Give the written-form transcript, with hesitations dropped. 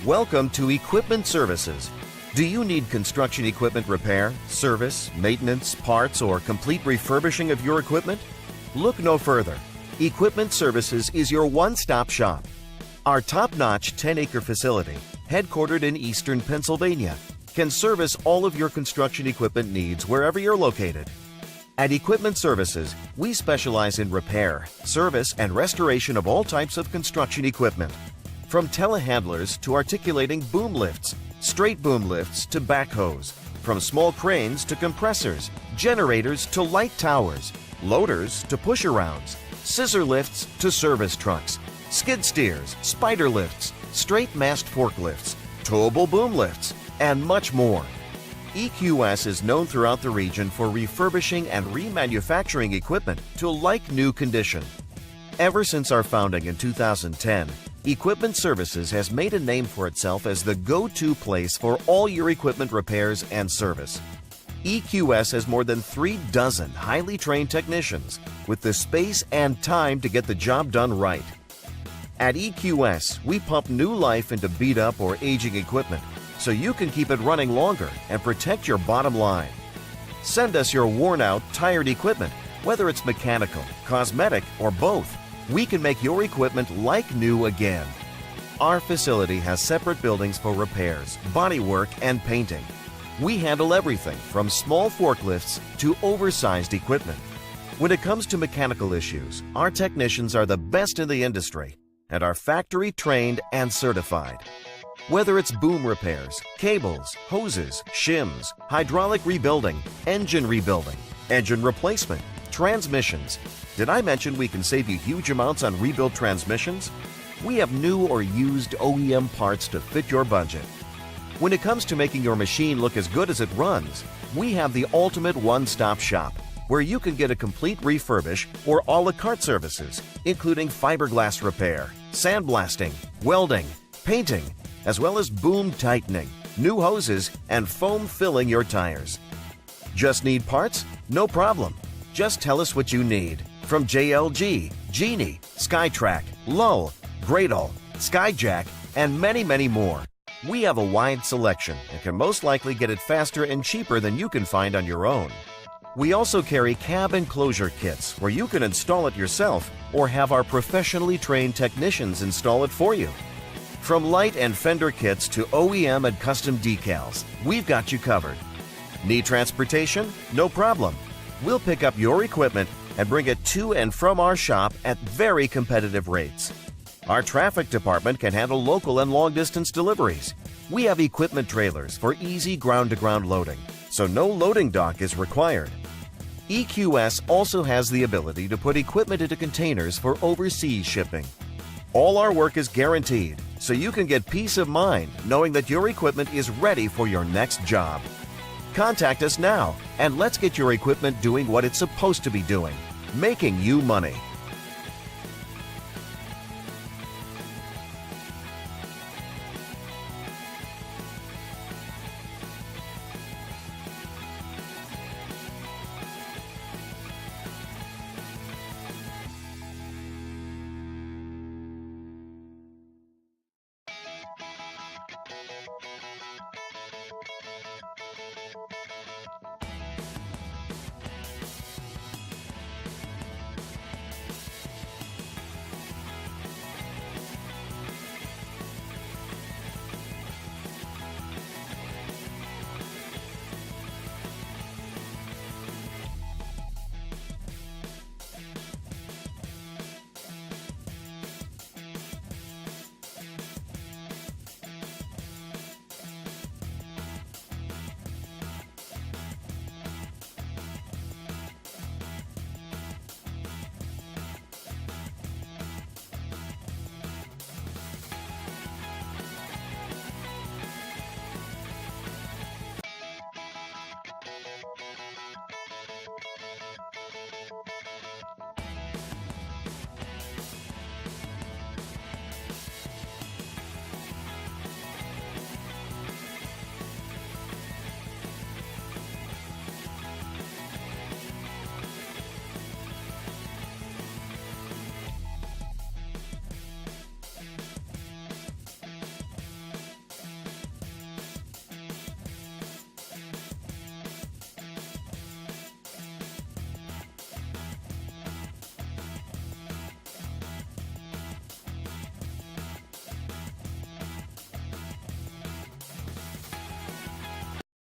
Welcome to Equipment Services. Do you need construction equipment repair, service, maintenance, parts, or complete refurbishing of your equipment? Look no further. Equipment Services is your one-stop shop. Our top-notch 10-acre facility, headquartered in eastern Pennsylvania, can service all of your construction equipment needs wherever you're located. At Equipment Services, we specialize in repair, service, and restoration of all types of construction equipment. From telehandlers to articulating boom lifts, straight boom lifts to backhoes, from small cranes to compressors, generators to light towers, loaders to push-arounds, scissor lifts to service trucks, skid steers, spider lifts, straight mast forklifts, towable boom lifts, and much more. EQS is known throughout the region for refurbishing and remanufacturing equipment to like-new condition. Ever since our founding in 2010, Equipment Services has made a name for itself as the go-to place for all your equipment repairs and service. EQS has more than 36 highly trained technicians with the space and time to get the job done right. At EQS, we pump new life into beat-up or aging equipment so you can keep it running longer and protect your bottom line. Send us your worn-out, tired equipment, whether it's mechanical, cosmetic, or both. We can make your equipment like new again. Our facility has separate buildings for repairs, body work, and painting. We handle everything from small forklifts to oversized equipment. When it comes to mechanical issues, our technicians are the best in the industry and are factory trained and certified. Whether it's boom repairs, cables, hoses, shims, hydraulic rebuilding, engine replacement, transmissions. Did I mention we can save you huge amounts on rebuilt transmissions? We have new or used OEM parts to fit your budget. When it comes to making your machine look as good as it runs, we have the ultimate one-stop shop where you can get a complete refurbish or a la carte services, including fiberglass repair, sandblasting, welding, painting, as well as boom tightening, new hoses, and foam filling your tires. Just need parts? No problem. Just tell us what you need. From JLG, Genie, Skytrack, Lull, Gradle, Skyjack, and many, many more. We have a wide selection and can most likely get it faster and cheaper than you can find on your own. We also carry cab enclosure kits where you can install it yourself or have our professionally trained technicians install it for you. From light and fender kits to OEM and custom decals, we've got you covered. Need transportation? No problem. We'll pick up your equipment and bring it to and from our shop at very competitive rates. Our traffic department can handle local and long-distance deliveries. We have equipment trailers for easy ground-to-ground loading, so no loading dock is required. EQS also has the ability to put equipment into containers for overseas shipping. All our work is guaranteed, so you can get peace of mind knowing that your equipment is ready for your next job. Contact us now and let's get your equipment doing what it's supposed to be doing, making you money.